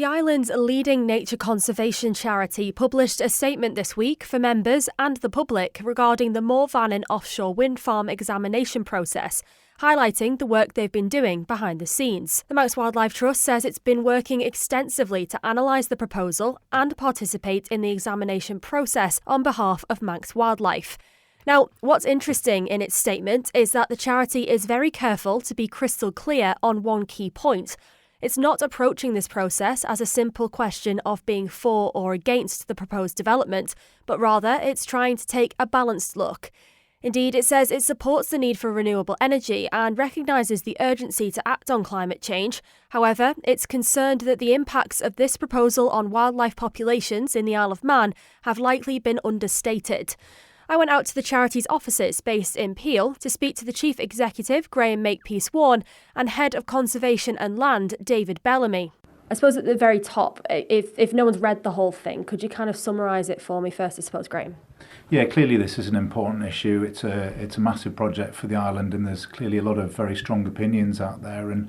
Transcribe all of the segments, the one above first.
The island's leading nature conservation charity published a statement this week for members and the public regarding the Mooir Vannin offshore wind farm examination process, highlighting the work they've been doing behind the scenes. The Manx Wildlife Trust says it's been working extensively to analyse the proposal and participate in the examination process on behalf of Manx Wildlife. Now, what's interesting in its statement is that the charity is very careful to be crystal clear on one key point. It's not approaching this process as a simple question of being for or against the proposed development, but rather it's trying to take a balanced look. Indeed, it says it supports the need for renewable energy and recognises the urgency to act on climate change. However, it's concerned that the impacts of this proposal on wildlife populations in the Isle of Man have likely been understated. I went out to the charity's offices based in Peel to speak to the Chief Executive, Graham Makepeace-Warne, and Head of Conservation and Land, David Bellamy. I suppose at the very top, if no one's read the whole thing, could you kind of summarise it for me first, I suppose, Graham? Yeah, clearly this is an important issue. It's a massive project for the island, and there's clearly a lot of very strong opinions out there. And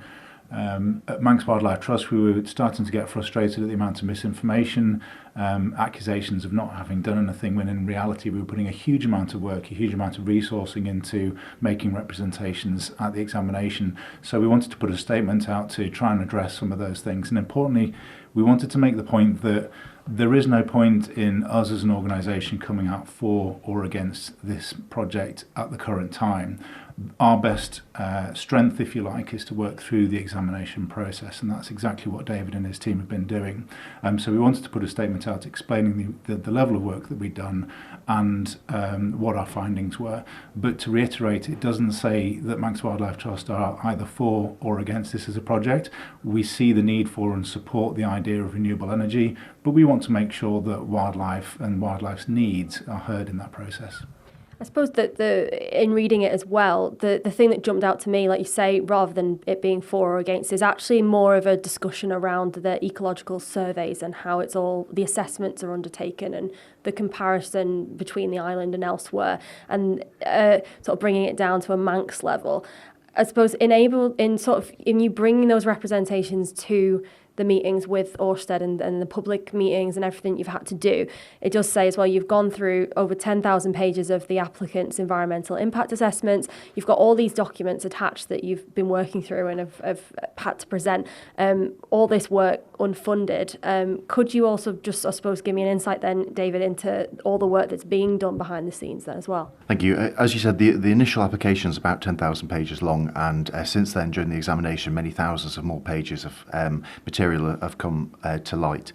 at Manx Wildlife Trust, we were starting to get frustrated at the amount of misinformation, accusations of not having done anything, when in reality we were putting a huge amount of work, a huge amount of resourcing into making representations at the examination. So we wanted to put a statement out to try and address some of those things. And importantly, we wanted to make the point that there is no point in us as an organisation coming out for or against this project at the current time. Our best strength, if you like, is to work through the examination process, and that's exactly what David and his team have been doing. So we wanted to put a statement out explaining the level of work that we'd done and what our findings were. But to reiterate, it doesn't say that Manx Wildlife Trust are either for or against this as a project. We see the need for and support the idea of renewable energy, but we want to make sure that wildlife and wildlife's needs are heard in that process. I suppose that in reading it as well, the thing that jumped out to me, like you say, rather than it being for or against, is actually more of a discussion around the ecological surveys and how it's all, the assessments are undertaken and the comparison between the island and elsewhere, and sort of bringing it down to a Manx level. I suppose in you bringing those representations to the meetings with Ørsted and the public meetings and everything you've had to do, it does say as well you've gone through over 10,000 pages of the applicant's environmental impact assessments. You've got all these documents attached that you've been working through and have had to present. All this work unfunded. Could you also just, I suppose, give me an insight then, David, into all the work that's being done behind the scenes then as well? Thank you. As you said, the initial application is about 10,000 pages long, and since then, during the examination, many thousands of more pages of material have come to light.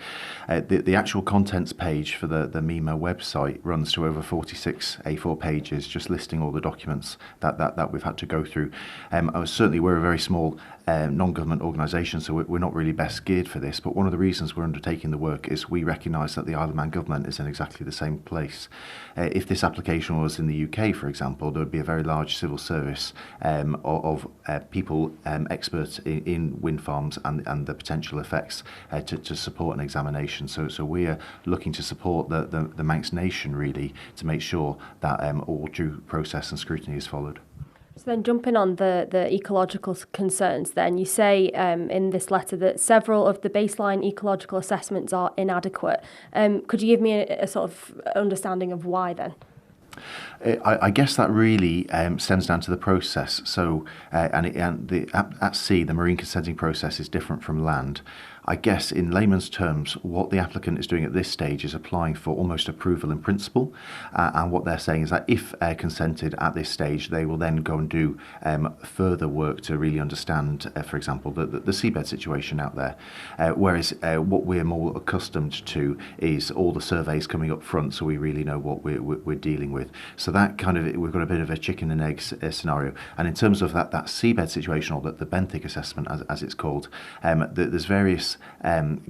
The actual contents page for the MEMA website runs to over 46 A4 pages, just listing all the documents that we've had to go through. Certainly, we're a very small non-government organisation, so we're not really best geared for this, but one of the reasons we're undertaking the work is we recognise that the Isle of Man government is in exactly the same place. If this application was in the UK, for example, there would be a very large civil service of people experts in wind farms and the potential effects to support an examination. So we are looking to support the Manx nation, really, to make sure that all due process and scrutiny is followed. So then jumping on the ecological concerns, then you say in this letter that several of the baseline ecological assessments are inadequate. Could you give me a sort of understanding of why then? I guess that really stems down to the process. So, at sea, the marine consenting process is different from land. I guess in layman's terms, what the applicant is doing at this stage is applying for almost approval in principle. And what they're saying is that if consented at this stage, they will then go and do further work to really understand, for example, the seabed situation out there. Whereas what we're more accustomed to is all the surveys coming up front, so we really know what we're dealing with. So that kind of, we've got a bit of a chicken and egg scenario. And in terms of that seabed situation, or the benthic assessment as it's called, there's various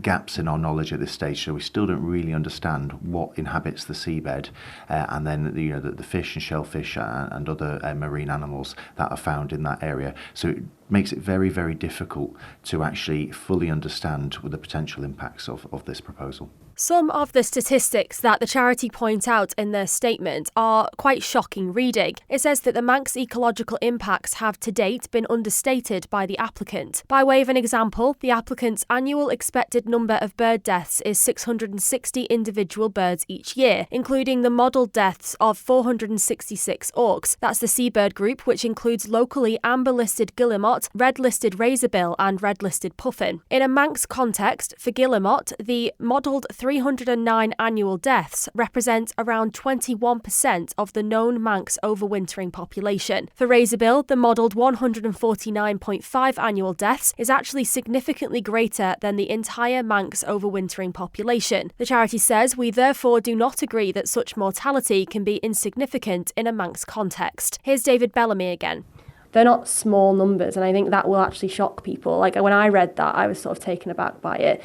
gaps in our knowledge at this stage, so we still don't really understand what inhabits the seabed, and then the fish and shellfish and other marine animals that are found in that area. So it makes it very, very difficult to actually fully understand the potential impacts of this proposal. Some of the statistics that the charity point out in their statement are quite shocking reading. It says that the Manx ecological impacts have to date been understated by the applicant. By way of an example, the applicant's annual expected number of bird deaths is 660 individual birds each year, including the modelled deaths of 466 auks. That's the seabird group, which includes locally amber-listed guillemot, red-listed razorbill and red-listed puffin. In a Manx context, for guillemot, the modelled 309 annual deaths represent around 21% of the known Manx overwintering population. For razorbill, the modelled 149.5 annual deaths is actually significantly greater than the entire Manx overwintering population. The charity says, "We therefore do not agree that such mortality can be insignificant in a Manx context." Here's David Bellamy again. They're not small numbers, and I think that will actually shock people. Like, when I read that, I was sort of taken aback by it.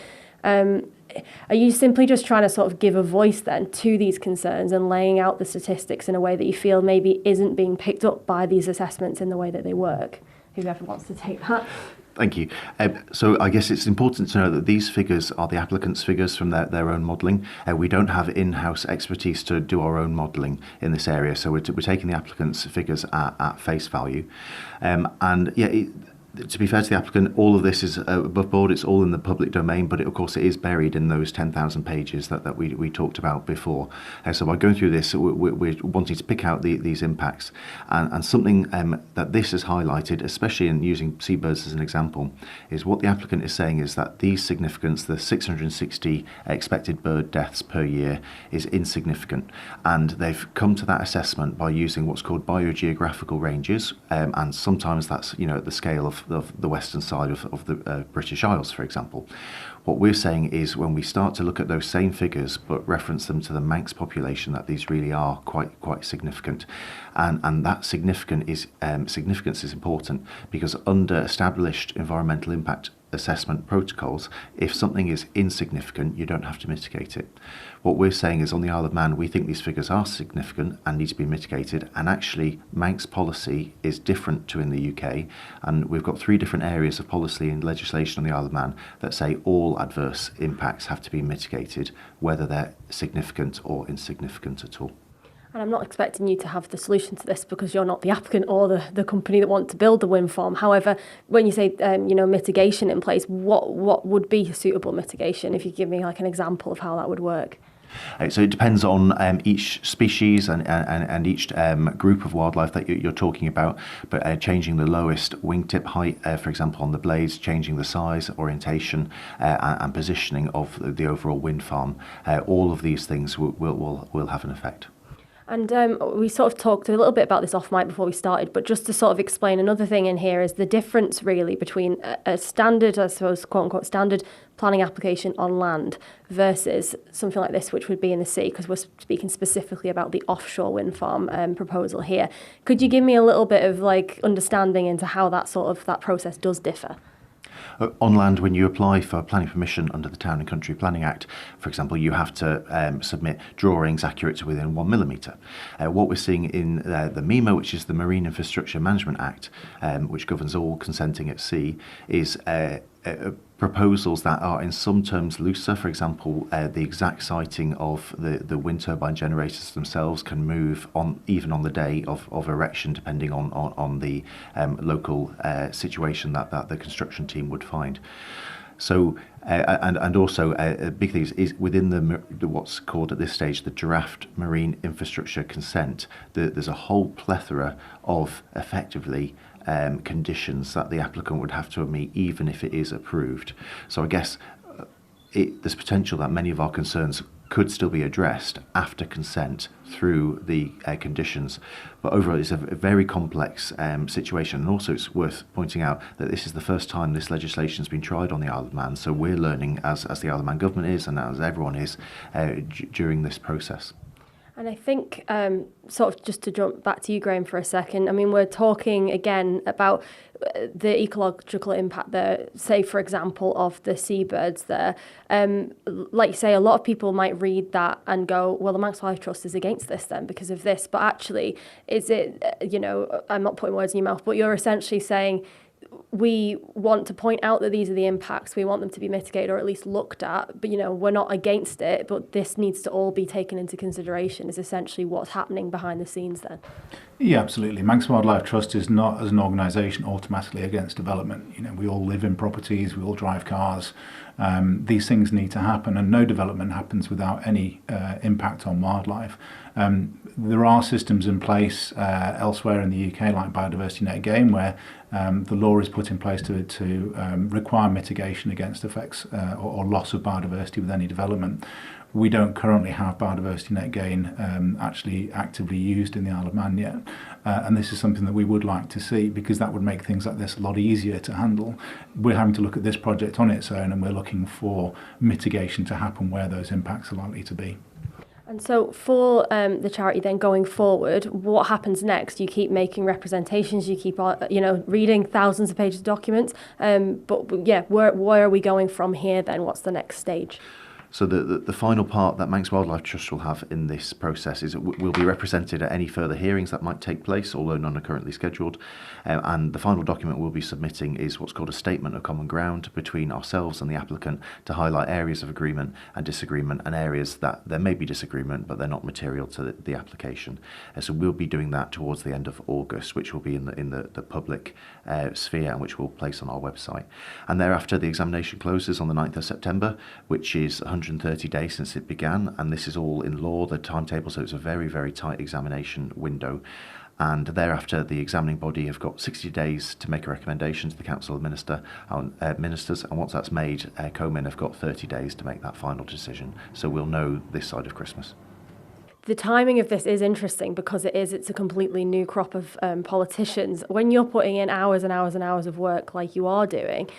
Are you simply just trying to sort of give a voice then to these concerns and laying out the statistics in a way that you feel maybe isn't being picked up by these assessments in the way that they work? Whoever wants to take that. Thank you. So I guess it's important to know that these figures are the applicant's figures from their own modelling. We don't have in-house expertise to do our own modelling in this area, so we're taking the applicant's figures at face value. To be fair to the applicant, all of this is above board. It's all in the public domain, but of course it is buried in those 10,000 pages that we talked about before. So by going through this, we're wanting to pick out these impacts. And something that this has highlighted, especially in using seabirds as an example, is what the applicant is saying is that these significance, the 660 expected bird deaths per year, is insignificant. And they've come to that assessment by using what's called biogeographical ranges, and sometimes that's at the scale of the western side of the British Isles, for example. What we're saying is when we start to look at those same figures but reference them to the Manx population, that these really are quite significant. And that significance is important because under established environmental impact assessment protocols, if something is insignificant, you don't have to mitigate it. What we're saying is on the Isle of Man, we think these figures are significant and need to be mitigated, and actually Manx policy is different to in the UK, and we've got 3 different areas of policy and legislation on the Isle of Man that say all adverse impacts have to be mitigated, whether they're significant or insignificant at all. And I'm not expecting you to have the solution to this because you're not the applicant or the company that want to build the wind farm. However, when you say mitigation in place, what would be a suitable mitigation? If you give me like an example of how that would work. So it depends on each species and each group of wildlife that you're talking about, but changing the lowest wingtip height, for example, on the blades, changing the size, orientation and positioning of the overall wind farm, all of these things will have an effect. And we sort of talked a little bit about this off mic before we started, but just to sort of explain another thing in here is the difference really between a standard, I suppose, quote unquote, standard planning application on land versus something like this, which would be in the sea, because we're speaking specifically about the offshore wind farm proposal here. Could you give me a little bit of like understanding into how that process does differ? On land, when you apply for planning permission under the Town and Country Planning Act, for example, you have to submit drawings accurate to within 1 millimetre. What we're seeing in the MEMA, which is the Marine Infrastructure Management Act, which governs all consenting at sea, is proposals that are in some terms looser. For example, the exact siting of the wind turbine generators themselves can move even on the day of erection, depending on the local situation that the construction team would find. So, and also a big thing is within the what's called at this stage the draft marine infrastructure consent. There's a whole plethora of effectively conditions that the applicant would have to meet even if it is approved. So I guess there's potential that many of our concerns could still be addressed after consent through the conditions. But overall, it's a very complex situation. And also it's worth pointing out that this is the first time this legislation has been tried on the Isle of Man. So we're learning, as the Isle of Man government is and as everyone is, during this process. And I think, sort of just to jump back to you, Graham, for a second, I mean, we're talking again about the ecological impact there, say, for example, of the seabirds there. Like you say, a lot of people might read that and go, well, the Manx Wildlife Trust is against this then because of this. But actually, is it, I'm not putting words in your mouth, but you're essentially saying we want to point out that these are the impacts, we want them to be mitigated or at least looked at, but we're not against it, but this needs to all be taken into consideration is essentially what's happening behind the scenes then. Yeah, absolutely. Manx Wildlife Trust is not, as an organisation, automatically against development. We all live in properties, we all drive cars. These things need to happen, and no development happens without any impact on wildlife. There are systems in place elsewhere in the UK, like Biodiversity Net Gain, where the law is put in place to require mitigation against effects or loss of biodiversity with any development. We don't currently have Biodiversity Net Gain actually actively used in the Isle of Man yet. And this is something that we would like to see, because that would make things like this a lot easier to handle. We're having to look at this project on its own, and we're looking for mitigation to happen where those impacts are likely to be. And so for the charity then going forward, what happens next? You keep making representations, you keep reading thousands of pages of documents, but yeah, where are we going from here then? What's the next stage? So the final part that Manx Wildlife Trust will have in this process is we'll be represented at any further hearings that might take place, although none are currently scheduled. And the final document we'll be submitting is what's called a statement of common ground between ourselves and the applicant to highlight areas of agreement and disagreement, and areas that there may be disagreement but they're not material to the application. So we'll be doing that towards the end of August, which will be in the public sphere and which we'll place on our website. And thereafter the examination closes on the 9th of September, which is 130 days since it began, and this is all in law, the timetable, so it's a very, very tight examination window. And thereafter, the examining body have got 60 days to make a recommendation to the Council of Ministers, and once that's made, COMIN have got 30 days to make that final decision. So we'll know this side of Christmas. The timing of this is interesting because it's a completely new crop of politicians. When you're putting in hours and hours and hours of work like you are doing,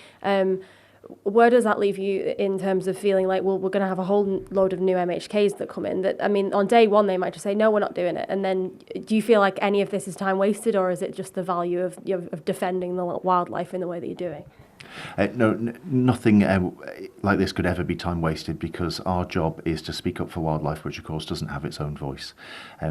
where does that leave you in terms of feeling like, well, we're going to have a whole load of new MHKs that come in that, on day one, they might just say, no, we're not doing it. And then do you feel like any of this is time wasted, or is it just the value of defending the wildlife in the way that you're doing? No, nothing like this could ever be time wasted, because our job is to speak up for wildlife, which of course doesn't have its own voice.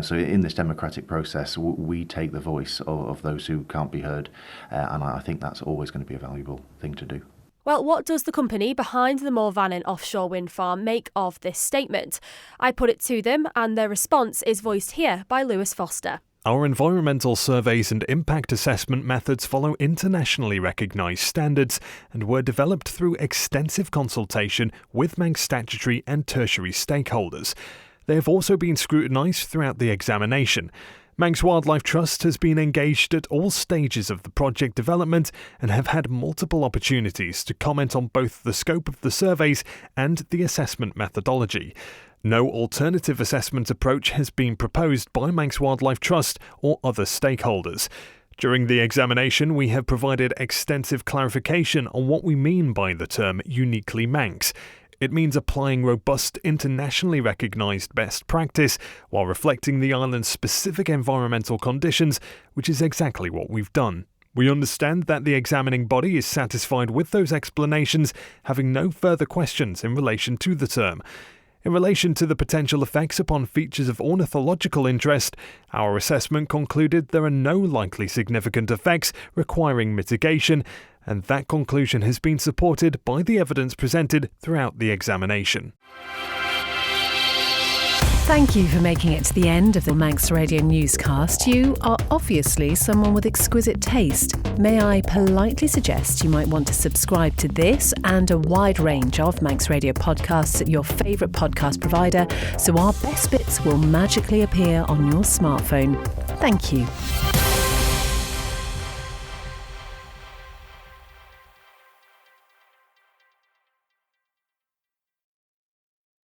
So in this democratic process, we take the voice of those who can't be heard, and I think that's always going to be a valuable thing to do. Well, what does the company behind the Mooir Vannin offshore wind farm make of this statement? I put it to them, and their response is voiced here by Lewis Foster. Our environmental surveys and impact assessment methods follow internationally recognised standards and were developed through extensive consultation with Manx statutory and tertiary stakeholders. They have also been scrutinised throughout the examination. Manx Wildlife Trust has been engaged at all stages of the project development and have had multiple opportunities to comment on both the scope of the surveys and the assessment methodology. No alternative assessment approach has been proposed by Manx Wildlife Trust or other stakeholders. During the examination, we have provided extensive clarification on what we mean by the term uniquely Manx. It means applying robust, internationally recognised best practice while reflecting the island's specific environmental conditions, which is exactly what we've done. We understand that the examining body is satisfied with those explanations, having no further questions in relation to the term. In relation to the potential effects upon features of ornithological interest, our assessment concluded there are no likely significant effects requiring mitigation, and that conclusion has been supported by the evidence presented throughout the examination. Thank you for making it to the end of the Manx Radio newscast. You are obviously someone with exquisite taste. May I politely suggest you might want to subscribe to this and a wide range of Manx Radio podcasts at your favourite podcast provider, so our best bits will magically appear on your smartphone. Thank you.